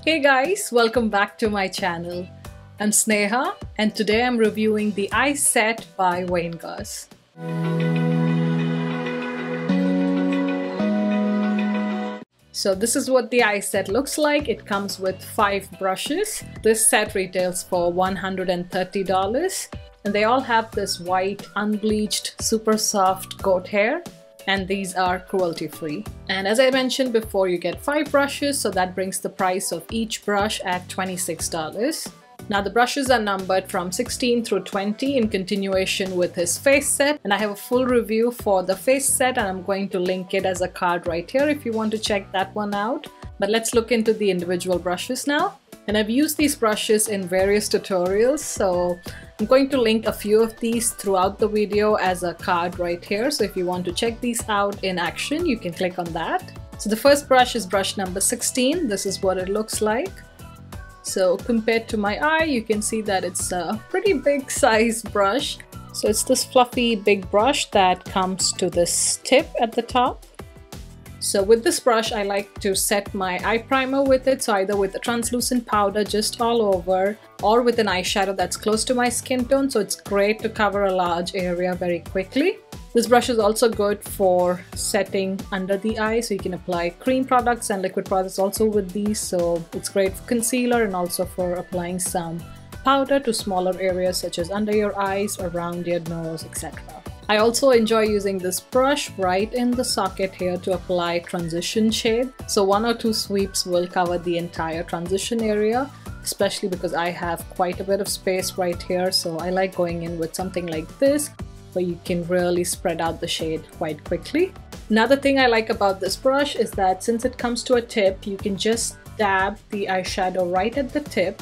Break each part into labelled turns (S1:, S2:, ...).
S1: Hey guys, welcome back to my channel. I'm Sneha and today I'm reviewing the eye set by Wayne Goss. So this is what the eye set looks like. It comes with 5 brushes. This set retails for $130 and they all have this white, unbleached, super soft goat hair. And these are cruelty free. And as I mentioned before, you get 5 brushes, so that brings the price of each brush at $26. Now the brushes are numbered from 16 through 20 in continuation with his face set, and I have a full review for the face set and I'm going to link it as a card right here if you want to check that one out. But let's look into the individual brushes now. And I've used these brushes in various tutorials, so I'm going to link a few of these throughout the video as a card right here. So if you want to check these out in action, you can click on that. So the first brush is brush number 16. This is what it looks like. So compared to my eye, you can see that it's a pretty big size brush. So it's this fluffy big brush that comes to this tip at the top. So with this brush, I like to set my eye primer with it, so either with a translucent powder just all over or with an eyeshadow that's close to my skin tone, so it's great to cover a large area very quickly. This brush is also good for setting under the eye, so you can apply cream products and liquid products also with these, so it's great for concealer and also for applying some powder to smaller areas such as under your eyes, around your nose, etc. I also enjoy using this brush right in the socket here to apply transition shade. So 1 or 2 sweeps will cover the entire transition area, especially because I have quite a bit of space right here. So I like going in with something like this, where you can really spread out the shade quite quickly. Another thing I like about this brush is that since it comes to a tip, you can just dab the eyeshadow right at the tip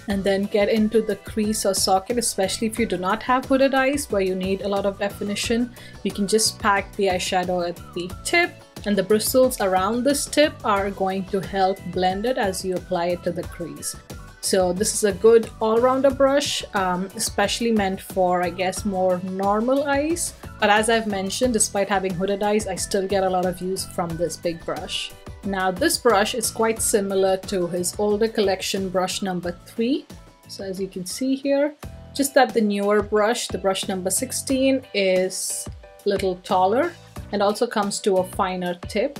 S1: and then get into the crease or socket, especially if you do not have hooded eyes where you need a lot of definition. You can just pack the eyeshadow at the tip, and the bristles around this tip are going to help blend it as you apply it to the crease. So this is a good all-rounder brush, especially meant for, I guess, more normal eyes. But as I've mentioned, despite having hooded eyes, I still get a lot of use from this big brush. Now this brush is quite similar to his older collection brush number 3. So as you can see here, just that the newer brush, the brush number 16, is a little taller and also comes to a finer tip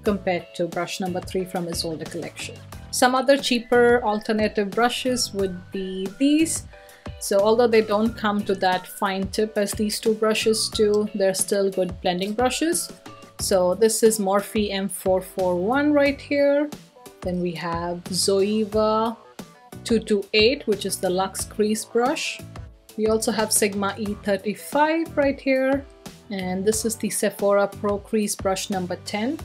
S1: compared to brush number 3 from his older collection. Some other cheaper alternative brushes would be these. So although they don't come to that fine tip as these 2 brushes do, they're still good blending brushes. So this is Morphe M441 right here. Then we have Zoeva 228, which is the Luxe Crease brush. We also have Sigma E35 right here. And this is the Sephora Pro Crease brush number 10.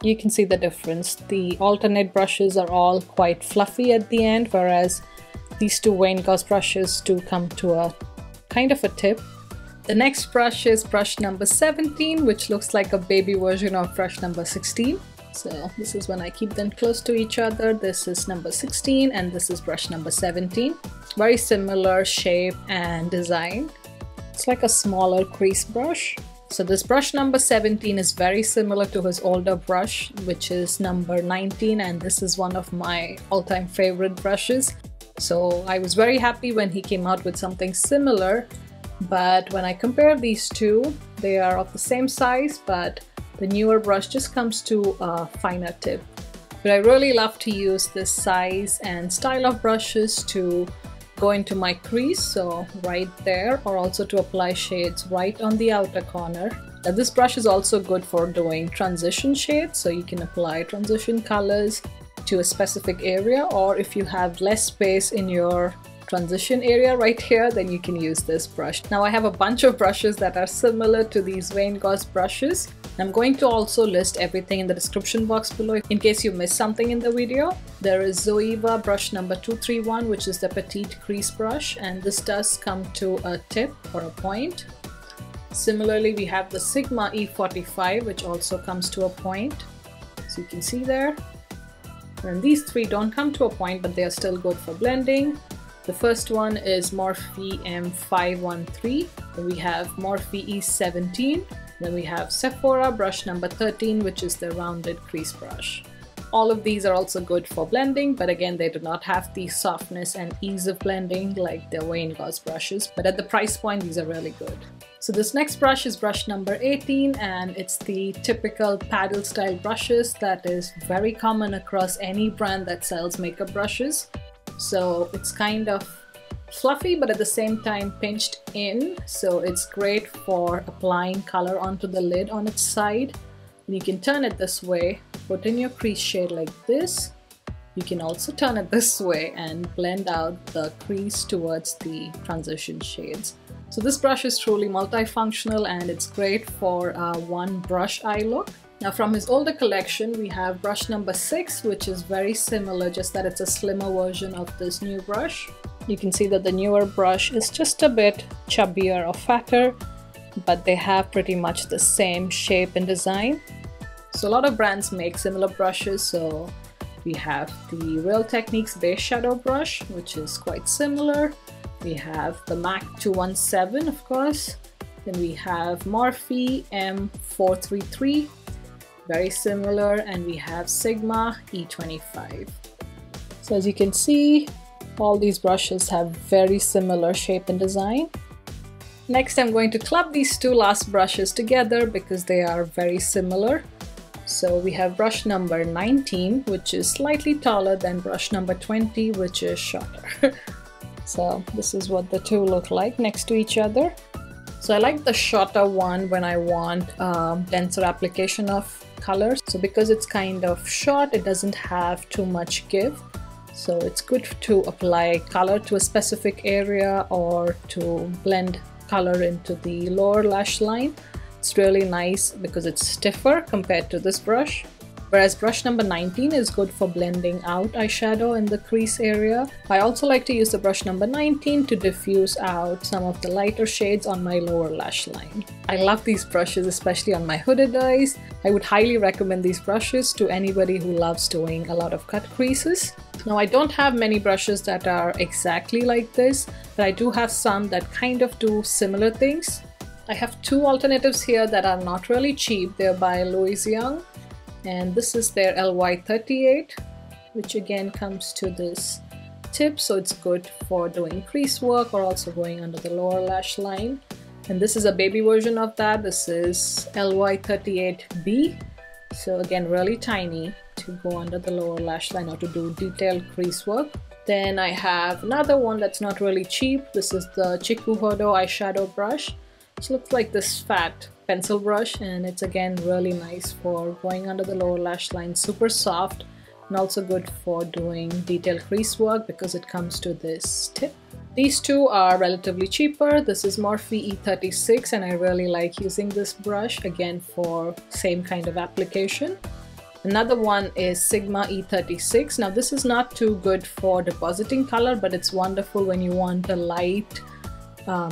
S1: You can see the difference. The alternate brushes are all quite fluffy at the end, whereas these 2 Wayne Goss brushes do come to a kind of a tip. The next brush is brush number 17, which looks like a baby version of brush number 16. So this is when I keep them close to each other. This is number 16 and this is brush number 17. Very similar shape and design. It's like a smaller crease brush. So this brush number 17 is very similar to his older brush, which is number 19, and this is one of my all-time favorite brushes. So I was very happy when he came out with something similar. But when I compare these 2, they are of the same size, but the newer brush just comes to a finer tip. But I really love to use this size and style of brushes to go into my crease, so right there, or also to apply shades right on the outer corner. Now this brush is also good for doing transition shades, so you can apply transition colors to a specific area, or if you have less space in your transition area right here, then you can use this brush. Now I have a bunch of brushes that are similar to these Wayne Goss brushes. I'm going to also list everything in the description box below in case you missed something in the video. There is Zoeva brush number 231, which is the petite crease brush, and this does come to a tip or a point. Similarly, we have the Sigma E45, which also comes to a point, so you can see there. And these 3 don't come to a point, but they are still good for blending. The first one is Morphe M513, then we have Morphe E17, then we have Sephora brush number 13, which is the rounded crease brush. All of these are also good for blending, but again, they do not have the softness and ease of blending like the Wayne Gauze brushes, but at the price point, these are really good. So this next brush is brush number 18, and it's the typical paddle style brushes that is very common across any brand that sells makeup brushes. So it's kind of fluffy, but at the same time pinched in, so it's great for applying color onto the lid on its side. And you can turn it this way, put in your crease shade like this. You can also turn it this way and blend out the crease towards the transition shades. So this brush is truly multifunctional, and it's great for a one brush eye look. Now from his older collection, we have brush number 6, which is very similar, just that it's a slimmer version of this new brush. You can see that the newer brush is just a bit chubbier or fatter, but they have pretty much the same shape and design. So a lot of brands make similar brushes. So we have the Real Techniques Base Shadow Brush, which is quite similar. We have the MAC 217, of course. Then we have Morphe M433, very similar, and we have Sigma E25. So as you can see, all these brushes have very similar shape and design. Next, I'm going to club these two last brushes together because they are very similar. So we have brush number 19, which is slightly taller than brush number 20, which is shorter. So this is what the two look like next to each other. So I like the shorter one when I want denser application of colors. So because it's kind of short, it doesn't have too much give. So it's good to apply color to a specific area or to blend color into the lower lash line. It's really nice because it's stiffer compared to this brush. Whereas brush number 19 is good for blending out eyeshadow in the crease area. I also like to use the brush number 19 to diffuse out some of the lighter shades on my lower lash line. I love these brushes, especially on my hooded eyes. I would highly recommend these brushes to anybody who loves doing a lot of cut creases. Now I don't have many brushes that are exactly like this, but I do have some that kind of do similar things. I have two alternatives here that are not really cheap. They're by Louis Young, and this is their LY38, which again comes to this tip, so it's good for doing crease work or also going under the lower lash line. And this is a baby version of that. This is LY38B, so again really tiny to go under the lower lash line or to do detailed crease work. Then I have another one that's not really cheap. This is the Chikuhodo eyeshadow brush. It looks like this fat pencil brush, and it's again really nice for going under the lower lash line, super soft, and also good for doing detailed crease work because it comes to this tip. These two are relatively cheaper. This is Morphe E36, and I really like using this brush again for same kind of application. Another one is Sigma E36. Now this is not too good for depositing color, but it's wonderful when you want a light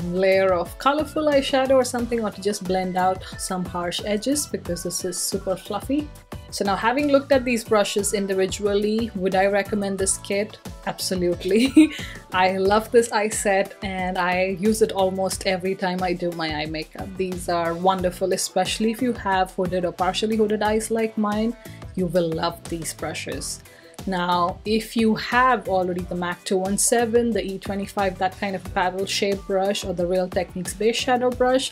S1: layer of colorful eyeshadow or something, or to just blend out some harsh edges because this is super fluffy. So now, having looked at these brushes individually, would I recommend this kit? Absolutely. I love this eye set and I use it almost every time I do my eye makeup. These are wonderful, especially if you have hooded or partially hooded eyes like mine. You will love these brushes. Now, if you have already the MAC 217, the E25, that kind of paddle shape brush, or the Real Techniques Base Shadow Brush,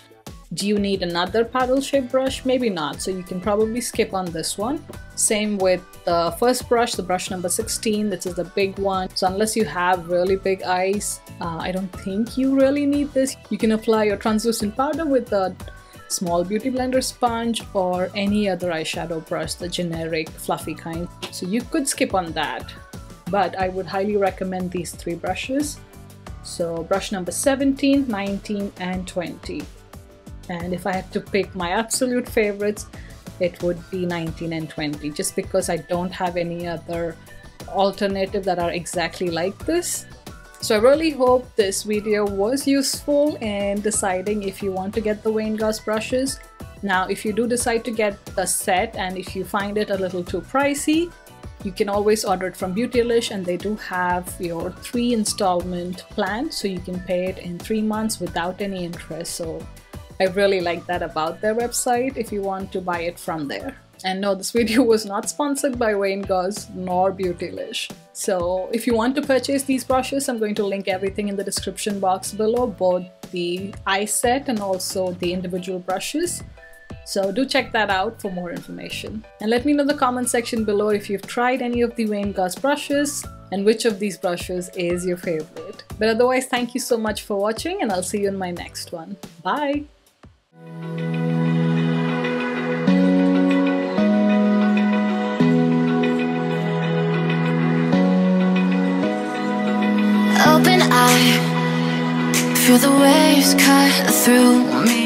S1: do you need another paddle shape brush? Maybe not, so you can probably skip on this one. Same with the first brush, the brush number 16, this is the big one. So unless you have really big eyes, I don't think you really need this. You can apply your translucent powder with the small beauty blender sponge or any other eyeshadow brush, the generic fluffy kind. So you could skip on that, but I would highly recommend these three brushes. So brush number 17, 19 and 20. And if I had to pick my absolute favorites, it would be 19 and 20, just because I don't have any other alternative that are exactly like this. So I really hope this video was useful in deciding if you want to get the Wayne Gauze brushes. Now, if you do decide to get the set and if you find it a little too pricey, you can always order it from Beautylish, and they do have your 3 installment plan, so you can pay it in 3 months without any interest. So I really like that about their website if you want to buy it from there. And no, this video was not sponsored by Wayne Goss nor Beautylish. So if you want to purchase these brushes, I'm going to link everything in the description box below, both the eye set and also the individual brushes. So do check that out for more information. And let me know in the comment section below if you've tried any of the Wayne Goss brushes and which of these brushes is your favorite. But otherwise, thank you so much for watching, and I'll see you in my next one. Bye!
S2: Open eye, feel the waves cut through me.